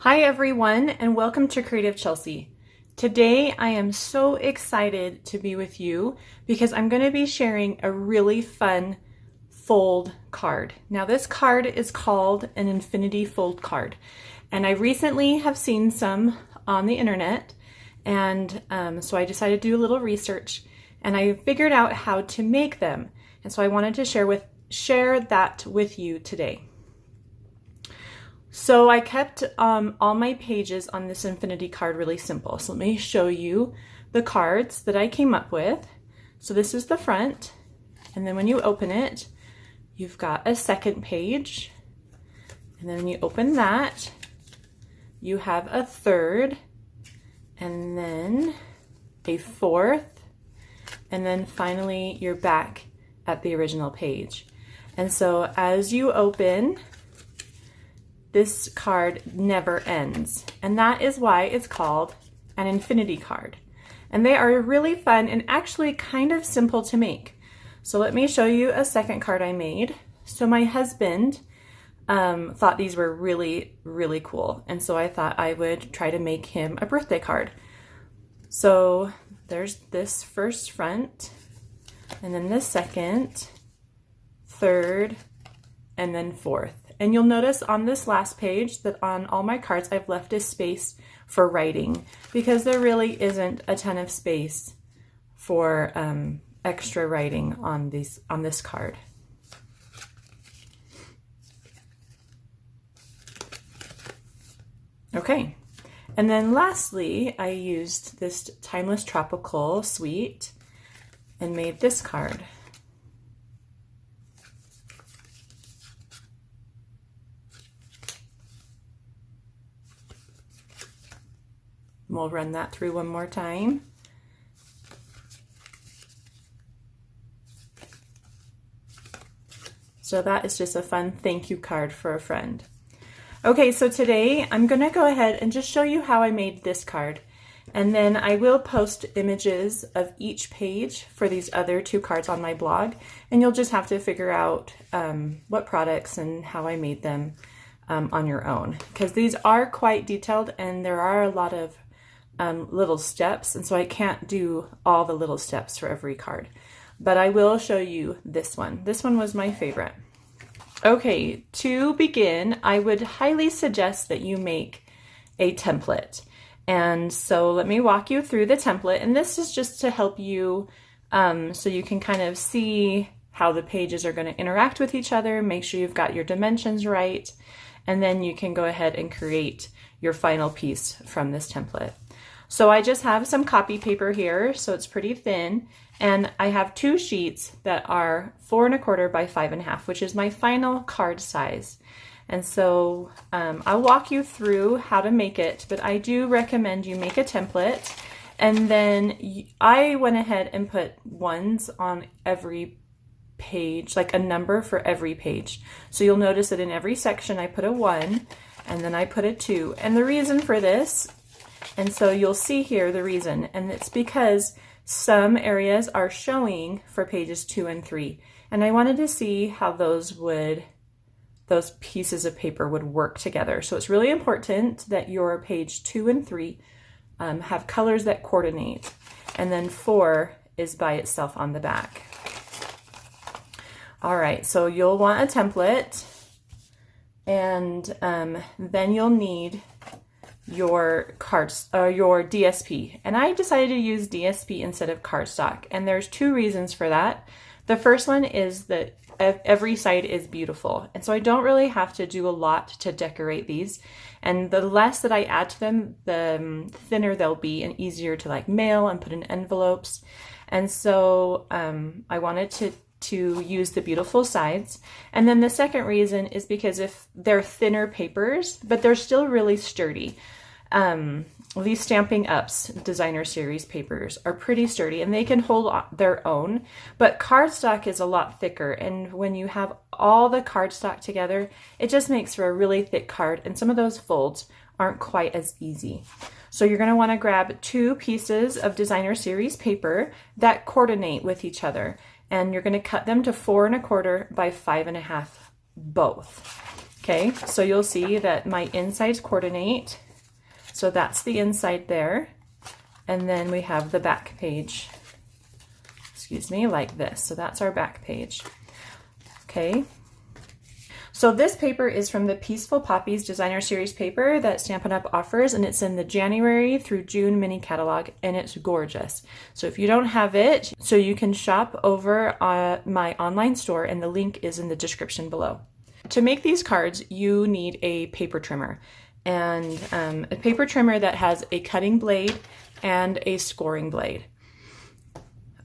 Hi everyone, and welcome to Creative Chelsea. Today I am so excited to be with you because I'm going to be sharing a really fun fold card. Now this card is called an infinity fold card, and I recently have seen some on the internet, and so I decided to do a little research and I figured out how to make them, and so I wanted to share that with you today. So I kept all my pages on this infinity card really simple. So let me show you the cards that I came up with. So this is the front, and then when you open it, you've got a second page, and then when you open that, you have a third, and then a fourth, and then finally you're back at the original page. And so as you open, this card never ends, and that is why it's called an infinity card. And they are really fun and actually kind of simple to make. So let me show you a second card I made. So my husband thought these were really, really cool, and so I thought I would try to make him a birthday card. So there's this first front, and then the second, third, and then fourth. And you'll notice on this last page that on all my cards I've left a space for writing because there really isn't a ton of space for extra writing on this card. Okay, and then lastly I used this Timeless Tropical Suite and made this card. We'll run that through one more time. So that is just a fun thank you card for a friend. Okay, so today I'm going to go ahead and just show you how I made this card. And then I will post images of each page for these other two cards on my blog. And you'll just have to figure out what products and how I made them on your own. Because these are quite detailed and there are a lot of little steps, and so I can't do all the little steps for every card, but I will show you this one. This one was my favorite. Okay, to begin, I would highly suggest that you make a template. And so let me walk you through the template, and this is just to help you so you can kind of see how the pages are going to interact with each other, make sure you've got your dimensions right, and then you can go ahead and create your final piece from this template. So I just have some copy paper here, so it's pretty thin, and I have two sheets that are 4 1/4 by 5 1/2, which is my final card size. And so I'll walk you through how to make it, but I do recommend you make a template, and then I went ahead and put ones on every page, like a number for every page. So you'll notice that in every section I put a 1, and then I put a 2. And the reason for this, and so you'll see here the reason, and it's because some areas are showing for pages 2 and 3. And I wanted to see how those pieces of paper would work together. So it's really important that your page 2 and 3 have colors that coordinate. And then 4 is by itself on the back. All right, so you'll want a template, and then you'll need your cards or your DSP, and I decided to use DSP instead of cardstock, and there's two reasons for that. The first one is that every side is beautiful, and so I don't really have to do a lot to decorate these, and the less that I add to them, the thinner they'll be and easier to like mail and put in envelopes. And so I wanted to use the beautiful sides. And then the second reason is because if they're thinner papers, but they're still really sturdy. These Stampin' Up's Designer Series papers are pretty sturdy and they can hold their own, but cardstock is a lot thicker, and when you have all the cardstock together, it just makes for a really thick card, and some of those folds aren't quite as easy. So you're going to want to grab 2 pieces of Designer Series paper that coordinate with each other, and you're going to cut them to 4 1/4 by 5 1/2 both. Okay, so you'll see that my insides coordinate. So that's the inside there. And then we have the back page, excuse me, like this. So that's our back page. Okay. So this paper is from the Peaceful Poppies Designer Series Paper that Stampin' Up! Offers, and it's in the January through June mini catalog, and it's gorgeous. So if you don't have it, so you can shop over my online store, and the link is in the description below. To make these cards, you need a paper trimmer, and a paper trimmer that has a cutting blade and a scoring blade.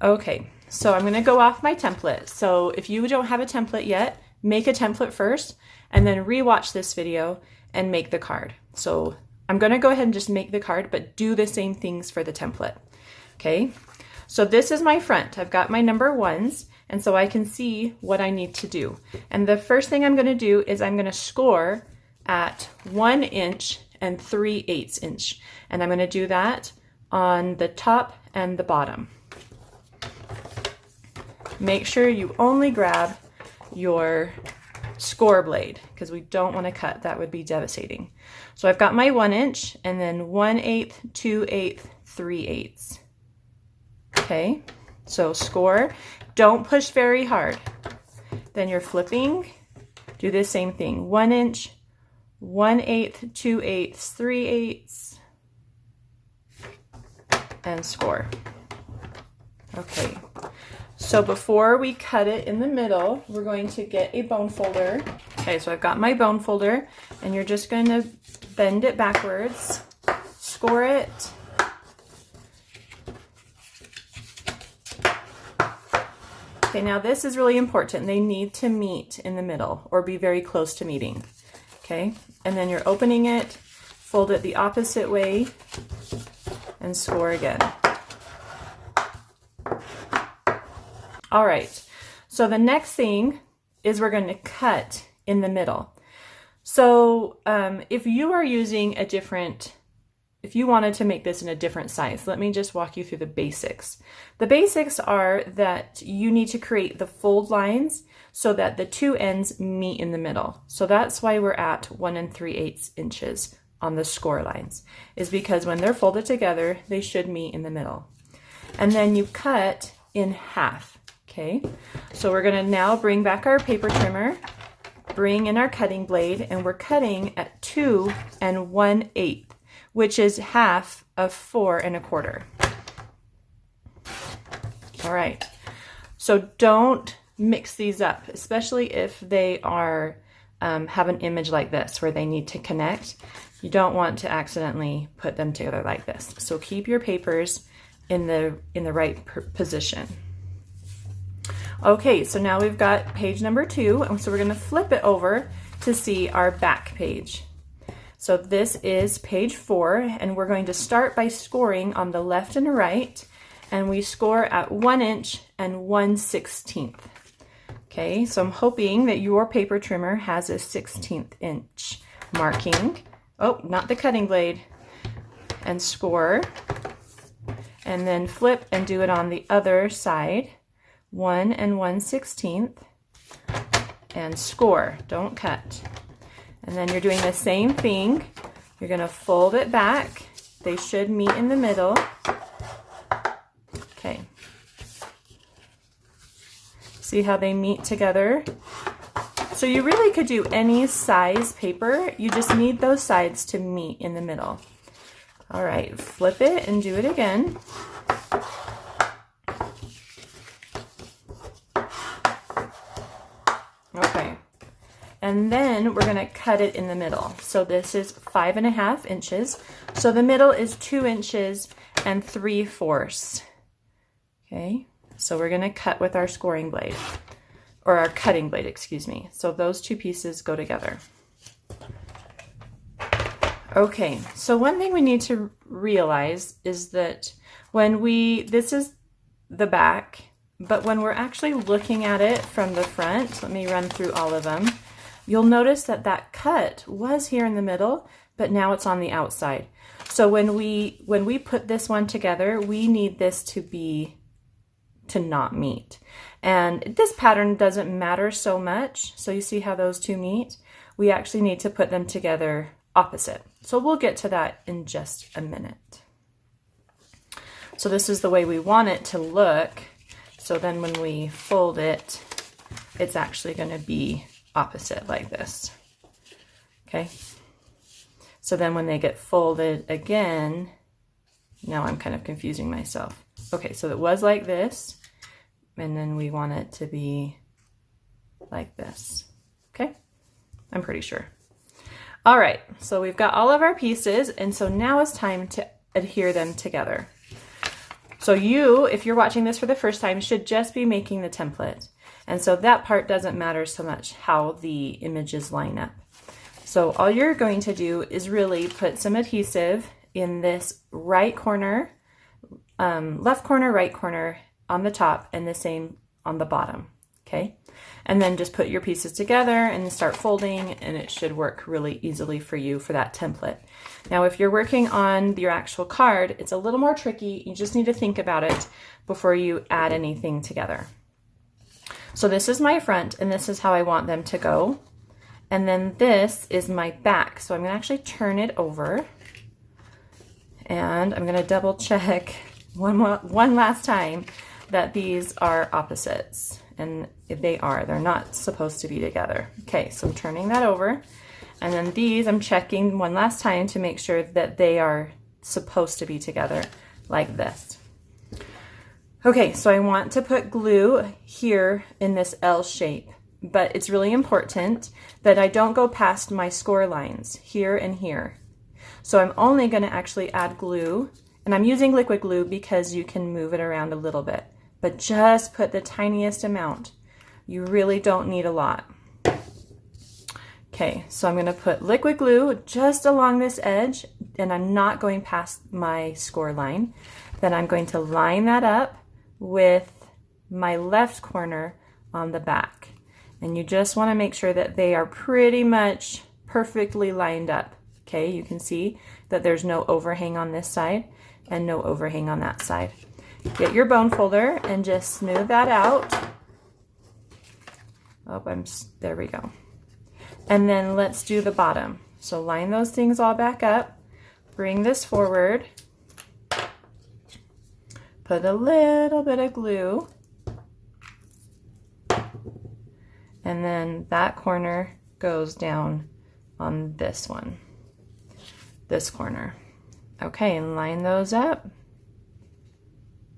Okay, so I'm going to go off my template. So if you don't have a template yet, make a template first and then rewatch this video and make the card. So I'm going to go ahead and just make the card, but do the same things for the template. Okay, so this is my front. I've got my number ones, and so I can see what I need to do. And the first thing I'm going to do is I'm going to score at 1 inch and 3/8 inch. And I'm going to do that on the top and the bottom. Make sure you only grab your score blade because we don't want to cut. That would be devastating. So I've got my 1 inch and then 1/8, 2/8, 3/8. Okay, so score. Don't push very hard. Then you're flipping. Do the same thing. 1 inch, 1/8, 2/8, 3/8, and score. Okay. So before we cut it in the middle, we're going to get a bone folder. Okay, so I've got my bone folder, and you're just going to bend it backwards, score it. Okay, now this is really important. They need to meet in the middle or be very close to meeting. Okay, and then you're opening it, fold it the opposite way, and score again. All right, so the next thing is we're going to cut in the middle. So if you are using a different, if you wanted to make this in a different size, let me just walk you through the basics. The basics are that you need to create the fold lines so that the two ends meet in the middle. So that's why we're at 1 3/8 inches on the score lines, is because when they're folded together, they should meet in the middle. And then you cut in half. Okay, so we're going to now bring back our paper trimmer, bring in our cutting blade, and we're cutting at 2 1/8, which is half of 4 1/4. All right, so don't mix these up, especially if they are have an image like this where they need to connect. You don't want to accidentally put them together like this. So keep your papers in the right position. Okay, so now we've got page number 2, and so we're going to flip it over to see our back page. So this is page 4, and we're going to start by scoring on the left and right, and we score at 1 inch and 1/16. Okay, so I'm hoping that your paper trimmer has a 1/16 inch marking. Oh, not the cutting blade. And score, and then flip and do it on the other side. 1 1/16, and score. Don't cut. And then you're doing the same thing. You're going to fold it back. They should meet in the middle. Okay. See how they meet together? So you really could do any size paper. You just need those sides to meet in the middle. All right, flip it and do it again. Okay, and then we're going to cut it in the middle. So this is 5 1/2 inches. So the middle is 2 inches and 3/4. Okay, so we're going to cut with our scoring blade, or our cutting blade, excuse me. So those two pieces go together. Okay, so one thing we need to realize is that when this is the back, but when we're actually looking at it from the front, let me run through all of them, you'll notice that that cut was here in the middle, but now it's on the outside. So when we put this one together, we need this to not meet. And this pattern doesn't matter so much. So you see how those two meet? we actually need to put them together opposite. So we'll get to that in just a minute. So this is the way we want it to look. So then when we fold it, it's actually going to be opposite like this. Okay. So then when they get folded again, now I'm kind of confusing myself. Okay, so it was like this, and then we want it to be like this. Okay, I'm pretty sure. All right, so we've got all of our pieces, and so now it's time to adhere them together. So you, if you're watching this for the first time, should just be making the template. And so that part doesn't matter so much, how the images line up. So all you're going to do is really put some adhesive in this right corner, left corner, right corner on the top, and the same on the bottom, okay? And then just put your pieces together and start folding, and it should work really easily for you for that template. Now, if you're working on your actual card, it's a little more tricky. You just need to think about it before you add anything together. So this is my front, and this is how I want them to go. And then this is my back. So I'm gonna actually turn it over, and I'm gonna double check one last time that these are opposites. And if they are, they're not supposed to be together. Okay, so I'm turning that over. And then these, I'm checking one last time to make sure that they are supposed to be together like this. Okay, so I want to put glue here in this L shape, but it's really important that I don't go past my score lines here and here. So I'm only going to actually add glue, and I'm using liquid glue because you can move it around a little bit, but just put the tiniest amount. You really don't need a lot. Okay, so I'm going to put liquid glue just along this edge, and I'm not going past my score line. Then I'm going to line that up with my left corner on the back. And you just want to make sure that they are pretty much perfectly lined up. Okay, you can see that there's no overhang on this side and no overhang on that side. Get your bone folder and just smooth that out. Oh, there we go. And then let's do the bottom. So line those things all back up, bring this forward, put a little bit of glue, and then that corner goes down on this one, this corner. Okay, and line those up.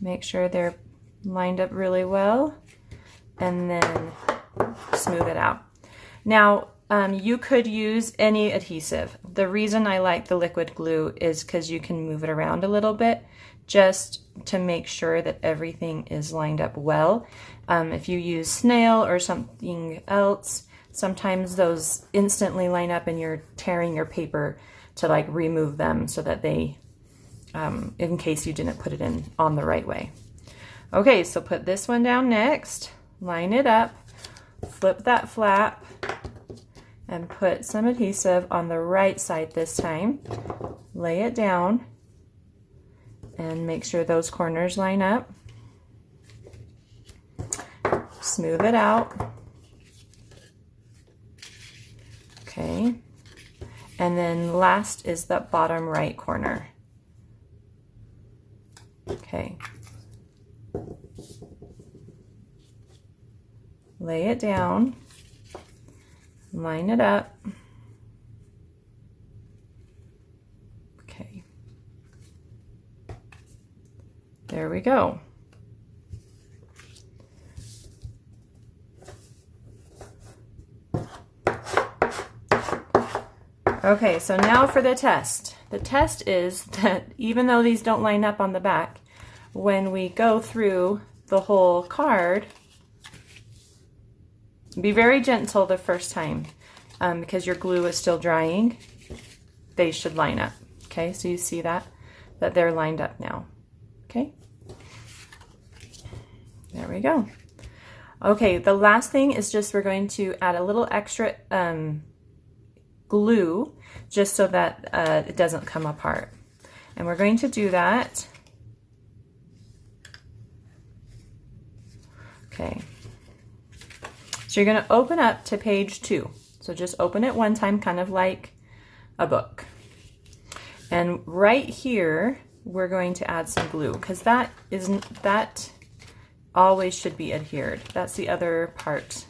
Make sure they're lined up really well, and then smooth it out. Now, you could use any adhesive. The reason I like the liquid glue is because you can move it around a little bit just to make sure that everything is lined up well. If you use snail or something else, sometimes those instantly line up and you're tearing your paper to like remove them so that they, in case you didn't put it in on the right way. Okay, so put this one down next, line it up, flip that flap, and put some adhesive on the right side this time. Lay it down and make sure those corners line up. Smooth it out. Okay. And then last is the bottom right corner. Okay. Lay it down. Line it up. Okay. There we go. Okay, so now for the test. The test is that even though these don't line up on the back, when we go through the whole card, be very gentle the first time because your glue is still drying. They should line up. Okay, so you see that they're lined up now. Okay, there we go. Okay, the last thing is just we're going to add a little extra glue just so that it doesn't come apart. And we're going to do that. Okay. So you're going to open up to page 2. So just open it one time, kind of like a book. And right here, we're going to add some glue because that always should be adhered. That's the other part.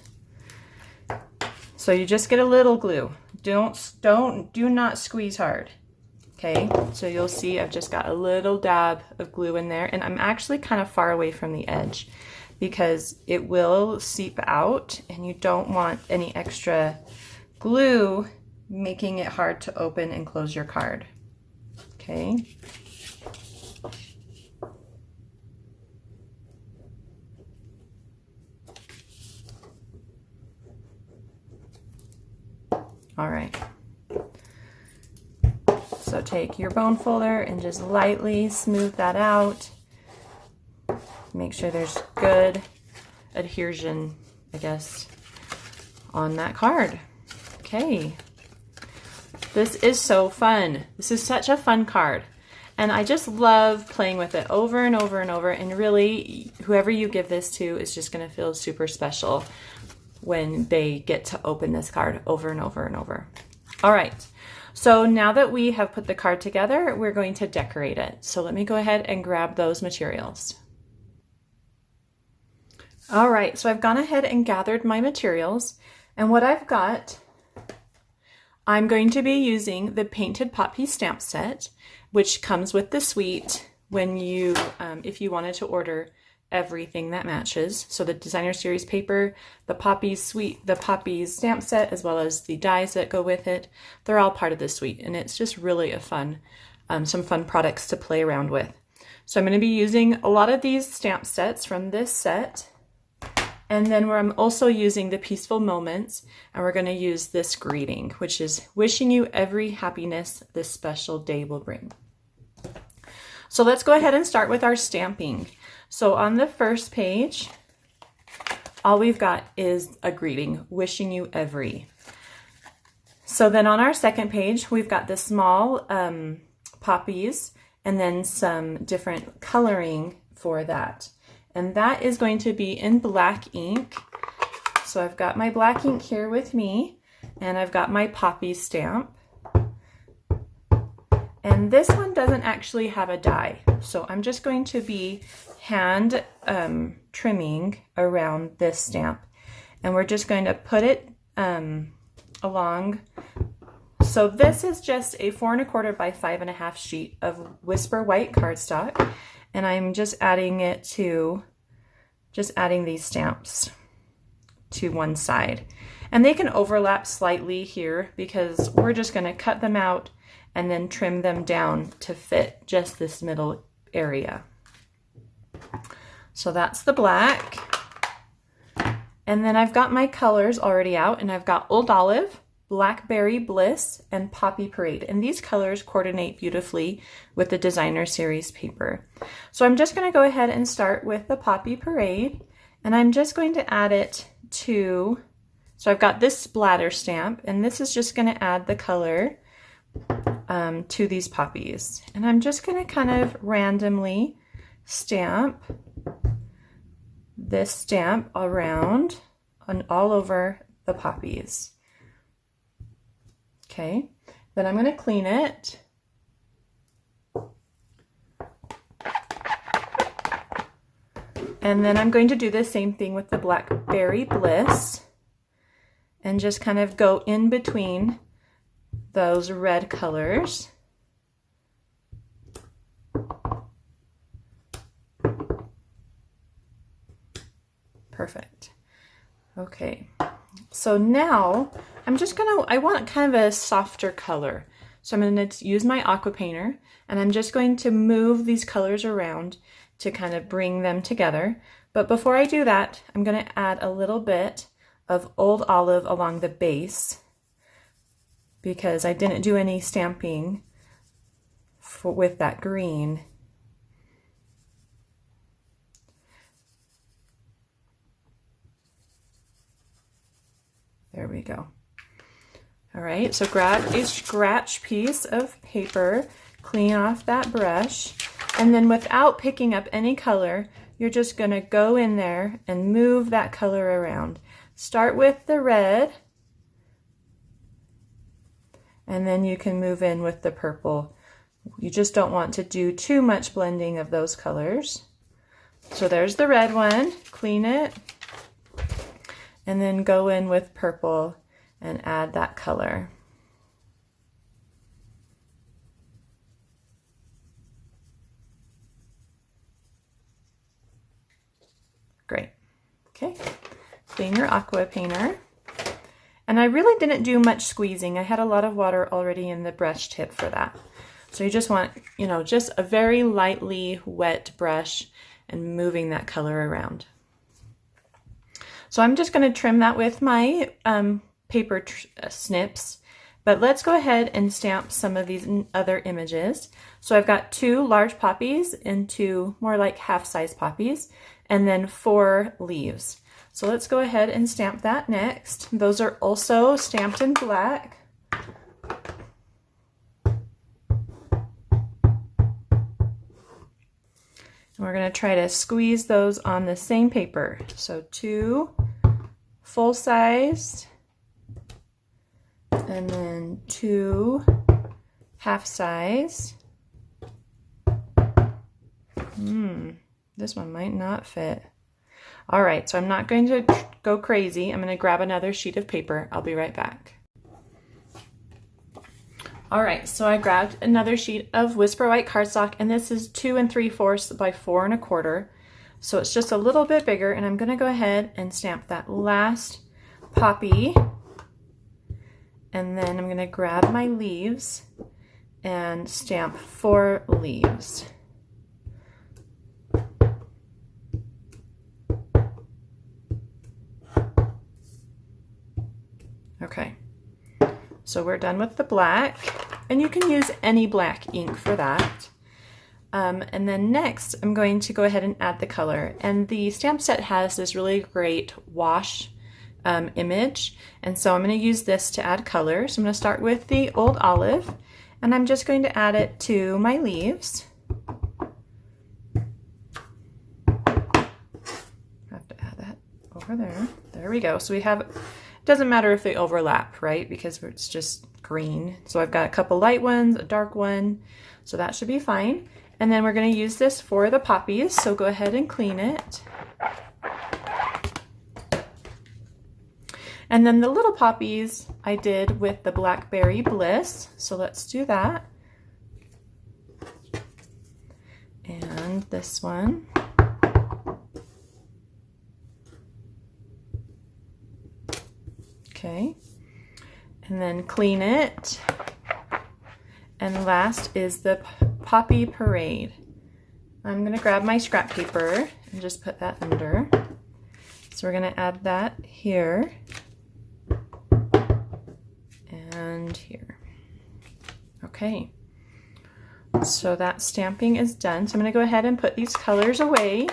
So you just get a little glue. Do not squeeze hard. Okay, so you'll see I've just got a little dab of glue in there, and I'm actually kind of far away from the edge because it will seep out and you don't want any extra glue making it hard to open and close your card. Okay. All right. So take your bone folder and just lightly smooth that out. Make sure there's good adhesion, I guess, on that card. Okay. This is so fun. This is such a fun card. And I just love playing with it over and over and over. And really, whoever you give this to is just going to feel super special when they get to open this card over and over and over. All right. So now that we have put the card together, we're going to decorate it. So let me go ahead and grab those materials. All right, so I've gone ahead and gathered my materials, and what I've got, I'm going to be using the Painted Poppies stamp set, which comes with the suite when you, if you wanted to order everything that matches. So the Designer Series paper, the Poppies suite, the Poppies stamp set, as well as the dies that go with it, they're all part of the suite, and it's just really a fun, some fun products to play around with. So I'm going to be using a lot of these stamp sets from this set. And then I'm also using the Peaceful Moments, and we're going to use this greeting, which is wishing you every happiness this special day will bring. So let's go ahead and start with our stamping. So on the first page, all we've got is a greeting, wishing you every. So then on our second page, we've got the small poppies and then some different coloring for that. And that is going to be in black ink. So I've got my black ink here with me, and I've got my poppy stamp. And this one doesn't actually have a die. So I'm just going to be hand trimming around this stamp. And we're just going to put it along. So this is just a 4 1/4 by 5 1/2 sheet of Whisper White cardstock. And I'm just adding it to, adding these stamps to one side. And they can overlap slightly here because we're just going to cut them out and then trim them down to fit just this middle area. So that's the black. And then I've got my colors already out, and I've got Old Olive, Blackberry Bliss, and Poppy Parade. And these colors coordinate beautifully with the Designer Series paper. So I'm just going to go ahead and start with the Poppy Parade, and I'm just going to add it to, so I've got this splatter stamp, and this is just going to add the color to these poppies. And I'm just going to kind of randomly stamp this stamp around and all over the poppies. Okay, then I'm going to clean it. And then I'm going to do the same thing with the Blackberry Bliss and just kind of go in between those red colors. Perfect. Okay, so now I'm just gonna, I want kind of a softer color. So I'm gonna use my aqua painter, and I'm just going to move these colors around to kind of bring them together. But before I do that, I'm gonna add a little bit of Old Olive along the base because I didn't do any stamping with that green. There we go. All right, so grab a scratch piece of paper, clean off that brush, and then without picking up any color, you're just gonna go in there and move that color around. Start with the red And then you can move in with the purple. You just don't want to do too much blending of those colors. So there's the red one, clean it, and then go in with purple and add that color. Great. Okay, clean your aqua painter. And I really didn't do much squeezing. I had a lot of water already in the brush tip for that. So you just want, you know, just a very lightly wet brush and moving that color around. So I'm just going to trim that with my paper snips, but let's go ahead and stamp some of these other images. So I've got 2 large poppies and 2 more like half-size poppies, and then 4 leaves. So let's go ahead and stamp that next. Those are also stamped in black. And we're going to try to squeeze those on the same paper. So 2 full-size, and then 2 half-size. This one might not fit. All right, so I'm not going to go crazy. I'm going to grab another sheet of paper. I'll be right back. All right, so I grabbed another sheet of Whisper White cardstock, and this is 2 3/4 by 4 1/4. So it's just a little bit bigger, and I'm going to go ahead and stamp that last poppy. And then I'm going to grab my leaves and stamp 4 leaves. Okay, so we're done with the black, and you can use any black ink for that. And then next, I'm going to go ahead and add the color. And the stamp set has this really great wash image, and so I'm going to use this to add color. So I'm going to start with the Old Olive, and I'm just going to add it to my leaves. I have to add that over there. There we go. So we have, it doesn't matter if they overlap, right? Because it's just green. So I've got a couple light ones, a dark one, so that should be fine. And then we're going to use this for the poppies, so go ahead and clean it. And then the little poppies I did with the Blackberry Bliss, so let's do that. And this one. Okay, and then clean it. And last is the Poppy Parade. I'm going to grab my scrap paper and just put that under. So we're going to add that here and here. Okay, so that stamping is done. So I'm going to go ahead and put these colors away.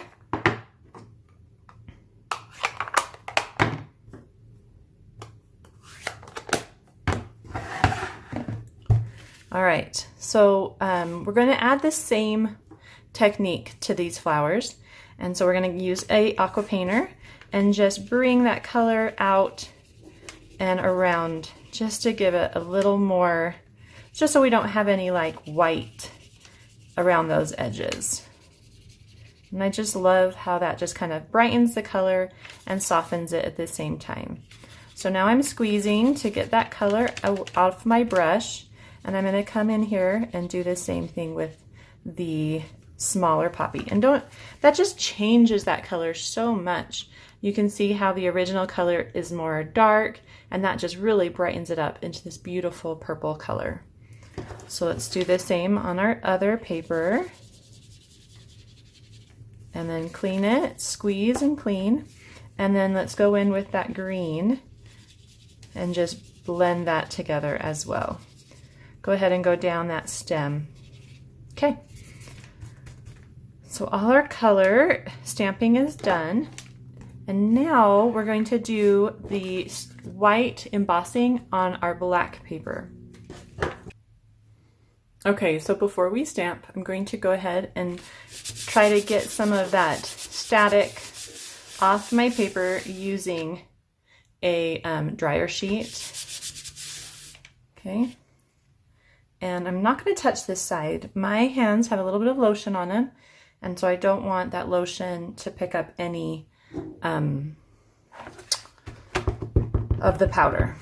All right, so we're going to add the same technique to these flowers. And so we're going to use a aqua painter and just bring that color out and around just to give it a little more, just so we don't have any like white around those edges. And I just love how that just kind of brightens the color and softens it at the same time. So now I'm squeezing to get that color off my brush. And I'm going to come in here and do the same thing with the smaller poppy. And that just changes that color so much. You can see how the original color is more dark, and that just really brightens it up into this beautiful purple color. So let's do the same on our other paper. And then clean it, squeeze and clean. And then let's go in with that green and just blend that together as well. Go ahead and go down that stem. Okay, so all our color stamping is done. And now we're going to do the white embossing on our black paper. Okay, so before we stamp, I'm going to go ahead and try to get some of that static off my paper using a dryer sheet. Okay. And I'm not going to touch this side. My hands have a little bit of lotion on them, and so I don't want that lotion to pick up any of the powder.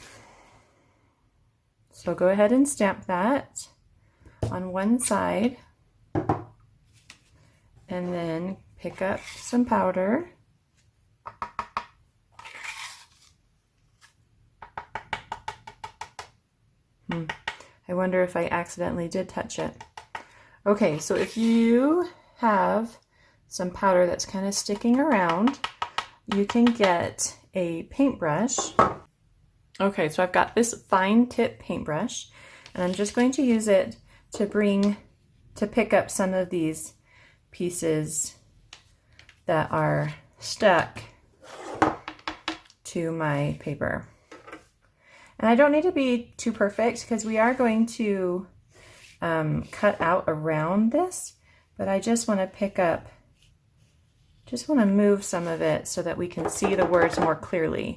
So go ahead and stamp that on one side, and then pick up some powder. I wonder if I accidentally did touch it. Okay, so if you have some powder that's kind of sticking around, you can get a paintbrush. Okay, so I've got this fine tip paintbrush, and I'm just going to use it to pick up some of these pieces that are stuck to my paper. And I don't need to be too perfect because we are going to cut out around this, but I just want to move some of it so that we can see the words more clearly.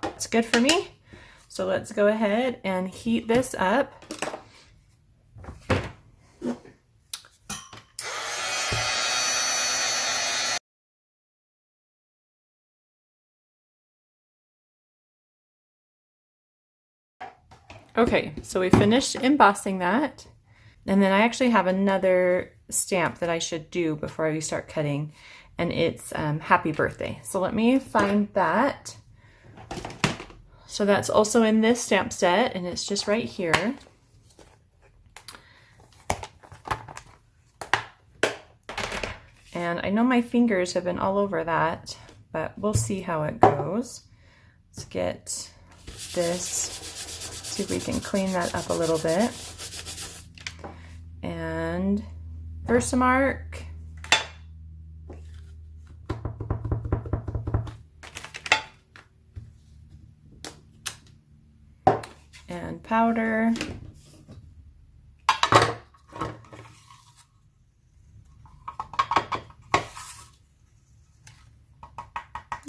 It's good for me. So let's go ahead and heat this up. Okay, so we finished embossing that. And then I actually have another stamp that I should do before we start cutting, and it's Happy Birthday. So let me find that. So that's also in this stamp set, and it's just right here. And I know my fingers have been all over that, but we'll see how it goes. Let's get this, see if we can clean that up a little bit. And Versamark. And powder.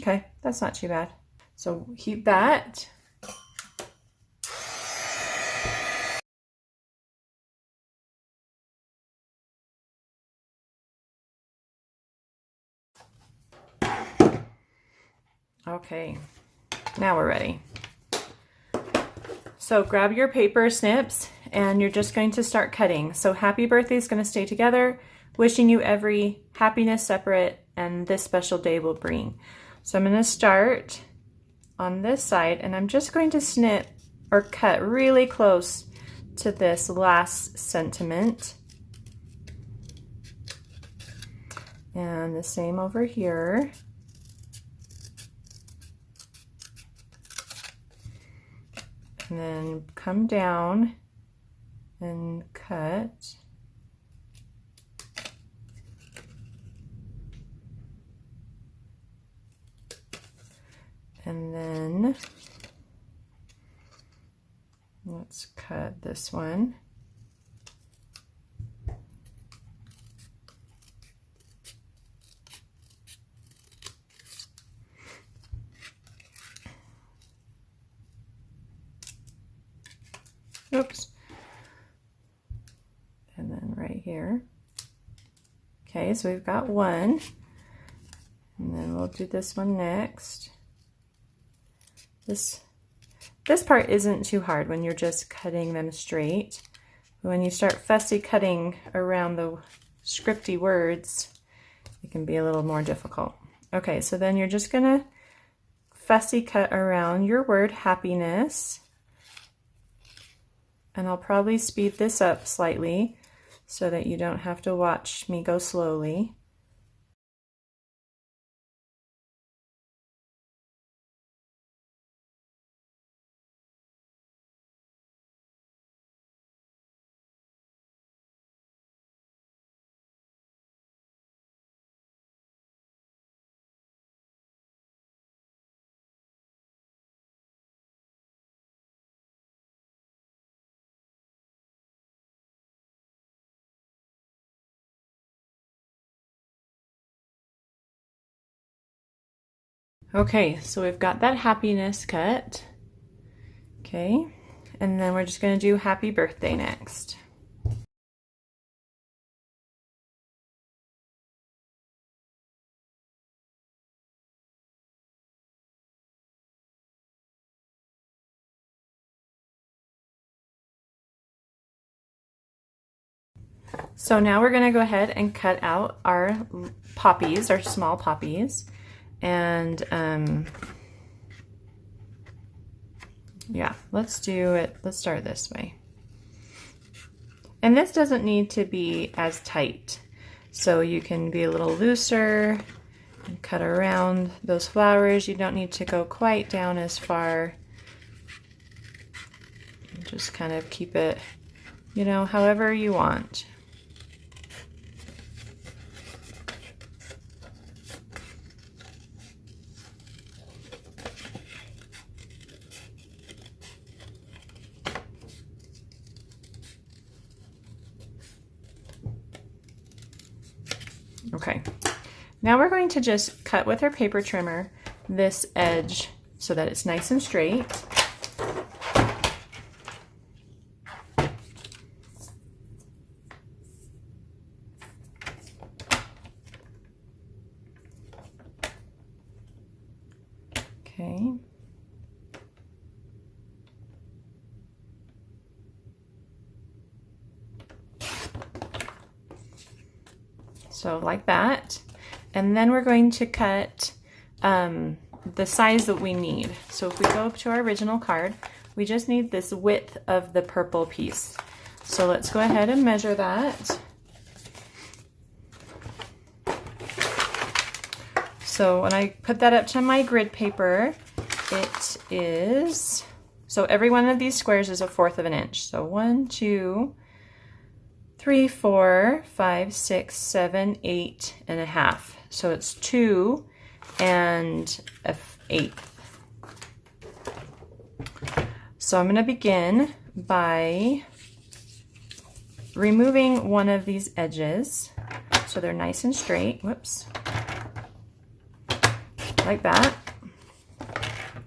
Okay, that's not too bad. So heat that. Okay, now we're ready. So grab your paper snips and you're just going to start cutting. So Happy Birthday is going to stay together, wishing you every happiness separate and this special day will bring. So I'm going to start on this side, and I'm just going to snip or cut really close to this last sentiment. And the same over here. And then come down and cut. And then let's cut this one. Oops. And then right here. Okay, so we've got one. And then we'll do this one next. This part isn't too hard when you're just cutting them straight. But when you start fussy cutting around the scripty words, it can be a little more difficult. Okay, so then you're just gonna fussy cut around your word happiness. And I'll probably speed this up slightly so that you don't have to watch me go slowly. Okay, so we've got that happiness cut. Okay, and then we're just going to do happy birthday next. So now we're going to go ahead and cut out our poppies, our small poppies, and yeah, let's do it. Let's start this way. And this doesn't need to be as tight, so you can be a little looser and cut around those flowers. You don't need to go quite down as far. Just kind of keep it, you know, however you want. Okay, now we're going to just cut with our paper trimmer this edge so that it's nice and straight. Okay. So like that, and then we're going to cut the size that we need. So if we go up to our original card, we just need this width of the purple piece. So let's go ahead and measure that. So when I put that up to my grid paper, it is, so every one of these squares is 1/4 of an inch. So 1, 2, 3, 4, 5, 6, 7, 8 and a half. So it's 2 and 1/8. So I'm going to begin by removing one of these edges so they're nice and straight. Whoops. Like that.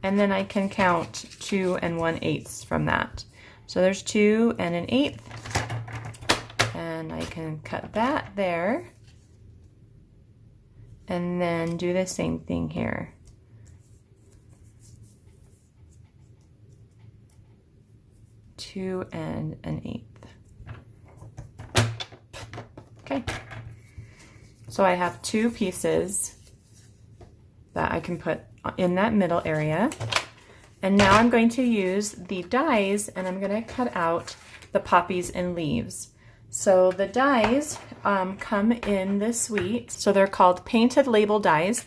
And then I can count 2 and 1/8 from that. So there's 2 and 1/8. And I can cut that there, and then do the same thing here. Two and 1/8. Okay, so I have 2 pieces that I can put in that middle area, and now I'm going to use the dies, and I'm going to cut out the poppies and leaves. So the dies come in this suite. So they're called painted label dies,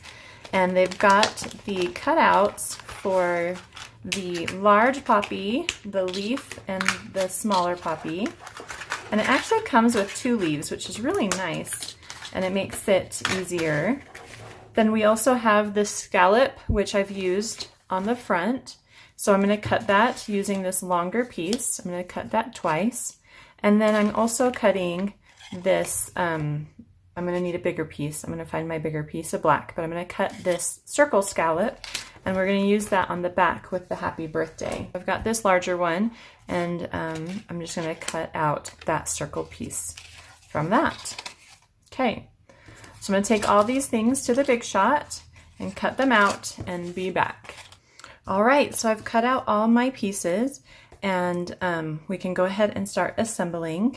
and they've got the cutouts for the large poppy, the leaf, and the smaller poppy. And it actually comes with 2 leaves, which is really nice, and it makes it easier. Then we also have the scallop, which I've used on the front. So I'm going to cut that using this longer piece. I'm going to cut that twice. And then I'm also cutting this, I'm going to need a bigger piece. I'm going to find my bigger piece of black, but I'm going to cut this circle scallop, and we're going to use that on the back with the happy birthday. I've got this larger one, and I'm just going to cut out that circle piece from that. Okay, so I'm going to take all these things to the Big Shot and cut them out and be back. All right, so I've cut out all my pieces, and we can go ahead and start assembling.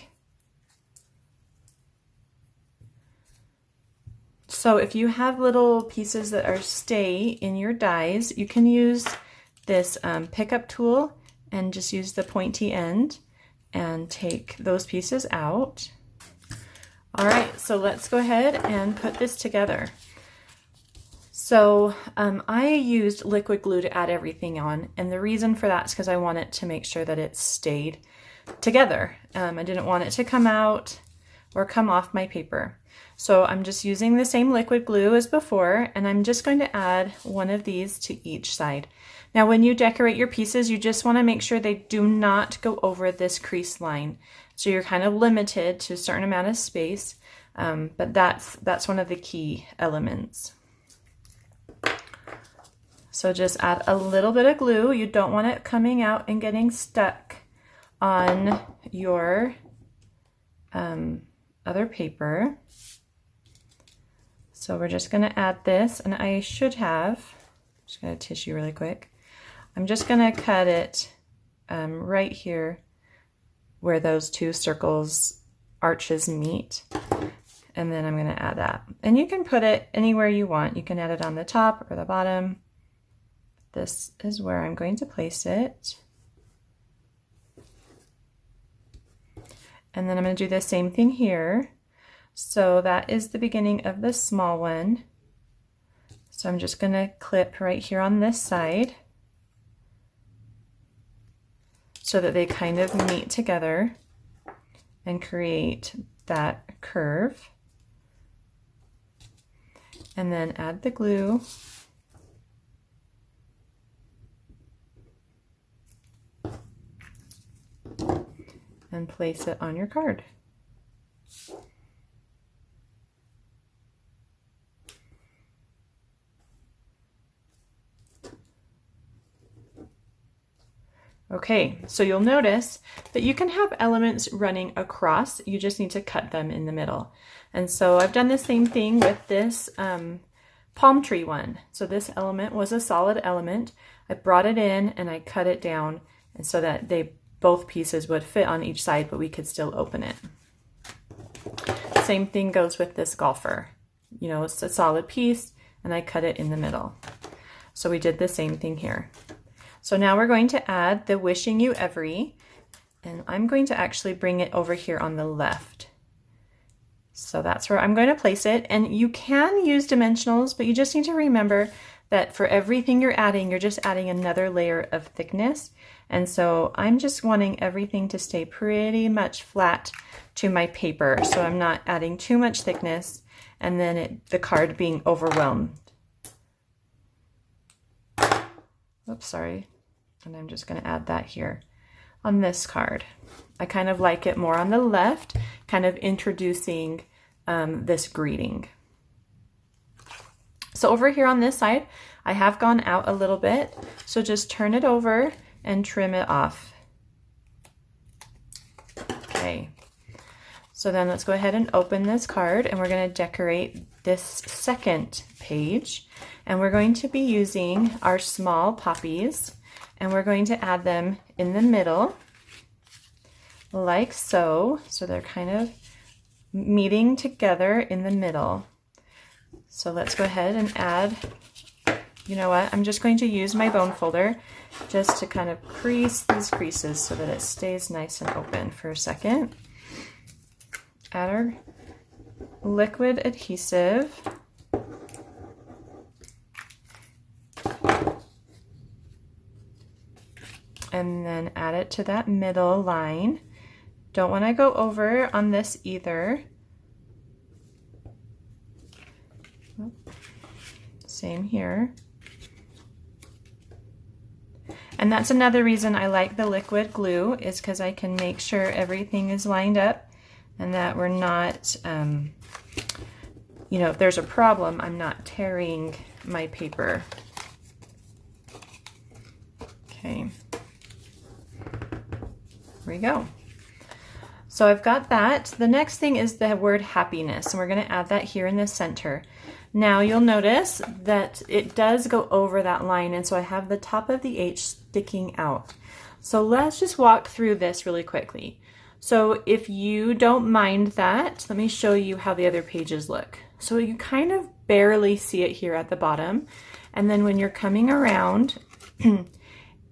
So if you have little pieces that are stay in your dies, you can use this pickup tool and just use the pointy end and take those pieces out. All right, so let's go ahead and put this together. So I used liquid glue to add everything on, and the reason for that is because I wanted to make sure that it stayed together. I didn't want it to come out or come off my paper. So I'm just using the same liquid glue as before, and I'm just going to add one of these to each side. Now when you decorate your pieces, you just want to make sure they do not go over this crease line. So you're kind of limited to a certain amount of space, but that's one of the key elements. So just add a little bit of glue. You don't want it coming out and getting stuck on your other paper. So we're just going to add this, and I should have, just going to tissue really quick. I'm just going to cut it right here where those two circles arches meet, and then I'm going to add that. And you can put it anywhere you want. You can add it on the top or the bottom. This is where I'm going to place it. And then I'm going to do the same thing here. So that is the beginning of the small one. So I'm just going to clip right here on this side so that they kind of meet together and create that curve. And then add the glue. And place it on your card. Okay, so you'll notice that you can have elements running across, you just need to cut them in the middle. And so I've done the same thing with this palm tree one. So this element was a solid element. I brought it in and I cut it down, and so that both pieces would fit on each side, but we could still open it. Same thing goes with this golfer. You know, it's a solid piece and I cut it in the middle. So we did the same thing here. So now we're going to add the Wishing You Every, and I'm going to actually bring it over here on the left. So that's where I'm going to place it, and you can use dimensionals, but you just need to remember that for everything you're just adding another layer of thickness. And so I'm just wanting everything to stay pretty much flat to my paper, so I'm not adding too much thickness and then the card being overwhelmed. Oops, sorry. And I'm just going to add that here on this card. I kind of like it more on the left, kind of introducing this greeting. So over here on this side, I have gone out a little bit, so just turn it over and trim it off. Okay, so then let's go ahead and open this card, and we're going to decorate this second page, and we're going to be using our small poppies, and we're going to add them in the middle like so. So they're kind of meeting together in the middle. So let's go ahead and add, you know what, I'm just going to use my bone folder just to kind of crease these creases so that it stays nice and open for a second. Add our liquid adhesive. And then add it to that middle line. Don't want to go over on this either. Same here. And that's another reason I like the liquid glue, is because I can make sure everything is lined up and that we're not, you know, if there's a problem, I'm not tearing my paper. Okay. There we go. So I've got that. The next thing is the word happiness, and we're going to add that here in the center. Now you'll notice that it does go over that line, and so I have the top of the H sticking out. So let's just walk through this really quickly. So if you don't mind that, let me show you how the other pages look. So you kind of barely see it here at the bottom, and then when you're coming around,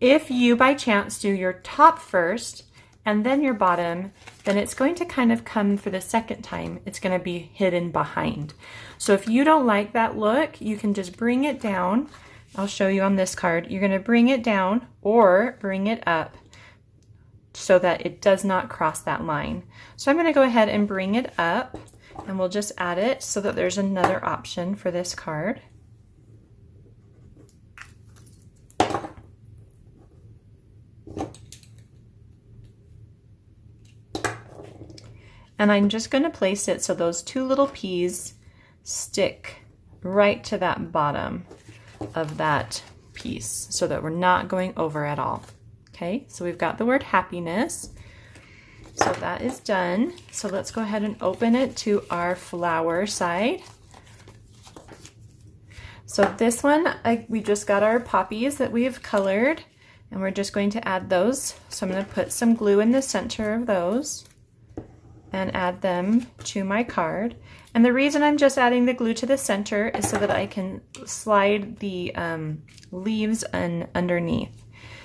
if you by chance do your top first and then your bottom, then it's going to kind of come for the second time. It's going to be hidden behind. So if you don't like that look, you can just bring it down. I'll show you on this card. You're going to bring it down or bring it up so that it does not cross that line. So I'm going to go ahead and bring it up, and we'll just add it so that there's another option for this card. And I'm just going to place it so those two little P's stick right to that bottom of that piece so that we're not going over at all. Okay, so we've got the word happiness. So that is done. So let's go ahead and open it to our flower side. So this one, we just got our poppies that we've colored, and we're just going to add those. So I'm going to put some glue in the center of those and add them to my card. And the reason I'm just adding the glue to the center is so that I can slide the leaves underneath.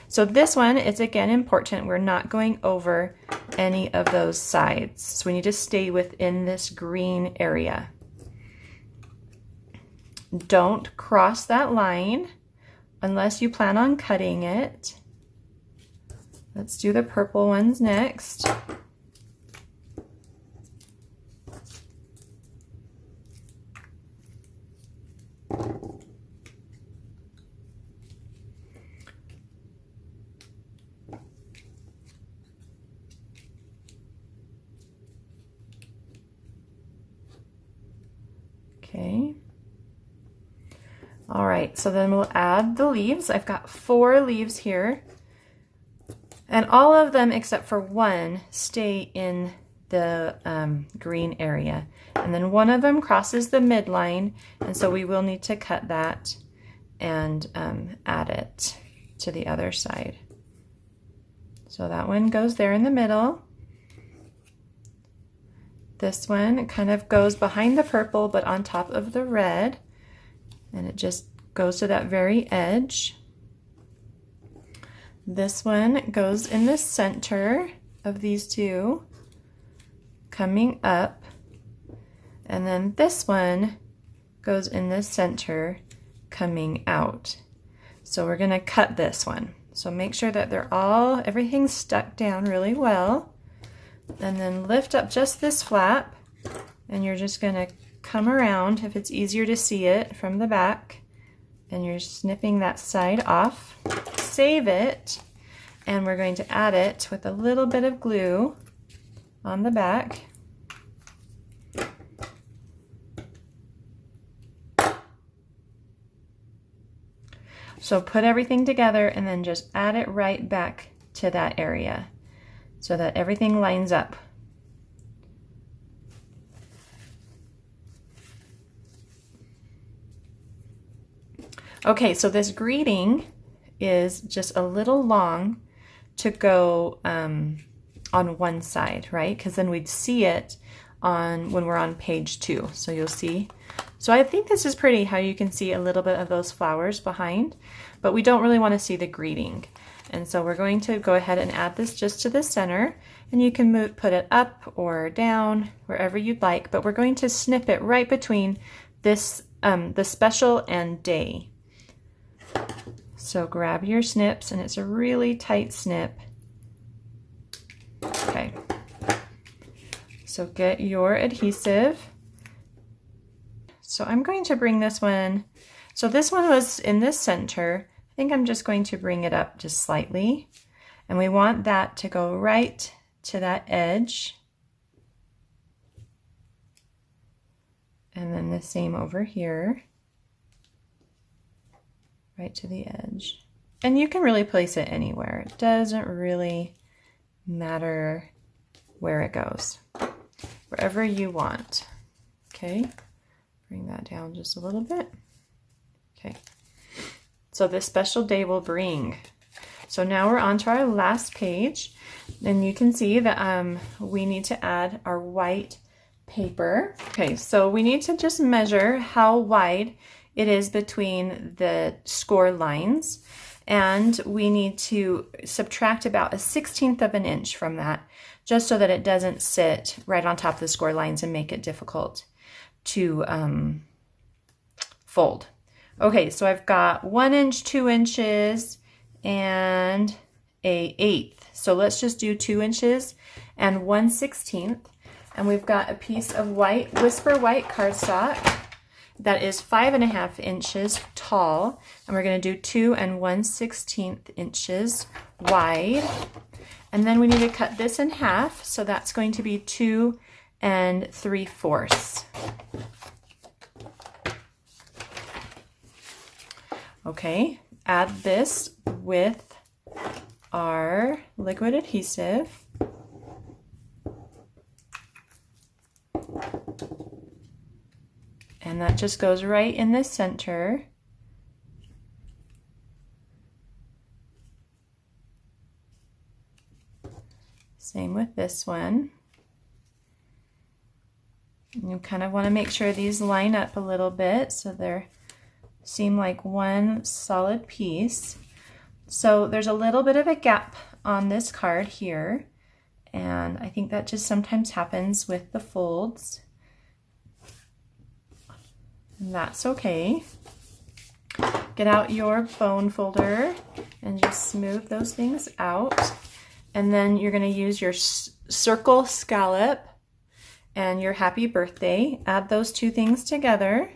So this one is again important. We're not going over any of those sides. So we need to stay within this green area. Don't cross that line unless you plan on cutting it. Let's do the purple ones next. Okay. All right, so then we'll add the leaves. I've got 4 leaves here, and all of them except for one stay in the green area. And then one of them crosses the midline, and so we will need to cut that and add it to the other side. So that one goes there in the middle. This one kind of goes behind the purple but on top of the red, and it just goes to that very edge. This one goes in the center of these two, coming up, and then this one goes in the center, coming out. So we're going to cut this one. So make sure that everything's stuck down really well. And then lift up just this flap, and you're just going to come around if it's easier to see it from the back, and you're snipping that side off. Save it, and we're going to add it with a little bit of glue on the back. So put everything together and then just add it right back to that area so that everything lines up. Okay, so this greeting is just a little long to go on one side, right? Because then we'd see it when we're on page 2. So you'll see. So I think this is pretty how you can see a little bit of those flowers behind, but we don't really want to see the greeting. And so we're going to go ahead and add this just to the center, and you can put it up or down wherever you'd like, but we're going to snip it right between this, the special and day. So grab your snips, and it's a really tight snip. Okay. So get your adhesive. So I'm going to bring this one, so this one was in the center. I think I'm just going to bring it up just slightly, and we want that to go right to that edge. And then the same over here, right to the edge. And you can really place it anywhere. It doesn't really matter where it goes, wherever you want. Okay, bring that down just a little bit. Okay, so this special day will bring. So now we're on to our last page, and you can see that we need to add our white paper. Okay, so we need to just measure how wide it is between the score lines, and we need to subtract about 1/16 of an inch from that, just so that it doesn't sit right on top of the score lines and make it difficult to fold. Okay, so I've got 1 inch, 2 inches, and an 1/8. So let's just do 2 inches and 1/16. And we've got a piece of white, Whisper White cardstock that is 5.5 inches tall. And we're gonna do 2 1/16 inches wide. And then we need to cut this in half. So that's going to be 2 3/4. Okay, add this with our liquid adhesive. And that just goes right in the center. Same with this one. You kind of want to make sure these line up a little bit so they seem like one solid piece. So there's a little bit of a gap on this card here, and I think that just sometimes happens with the folds. And that's okay. Get out your bone folder and just smooth those things out. And then you're going to use your circle scallop and your happy birthday. Add those two things together.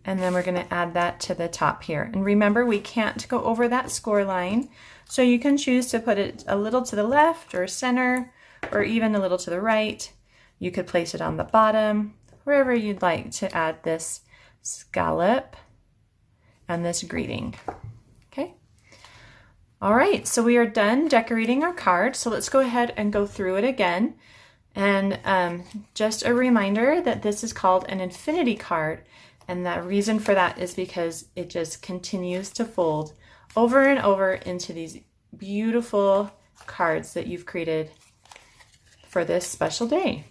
And then we're going to add that to the top here. And remember, we can't go over that score line. So you can choose to put it a little to the left or center, or even a little to the right. You could place it on the bottom, wherever you'd like to add this scallop and this greeting. Okay. All right, so we are done decorating our card. So let's go ahead and go through it again. And just a reminder that this is called an infinity card. And the reason for that is because it just continues to fold over and over into these beautiful cards that you've created for this special day.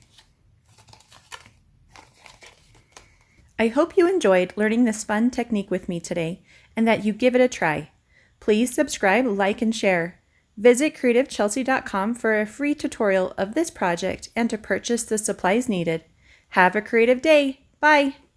I hope you enjoyed learning this fun technique with me today and that you give it a try. Please subscribe, like, and share. Visit creativechelsea.com for a free tutorial of this project and to purchase the supplies needed. Have a creative day. Bye!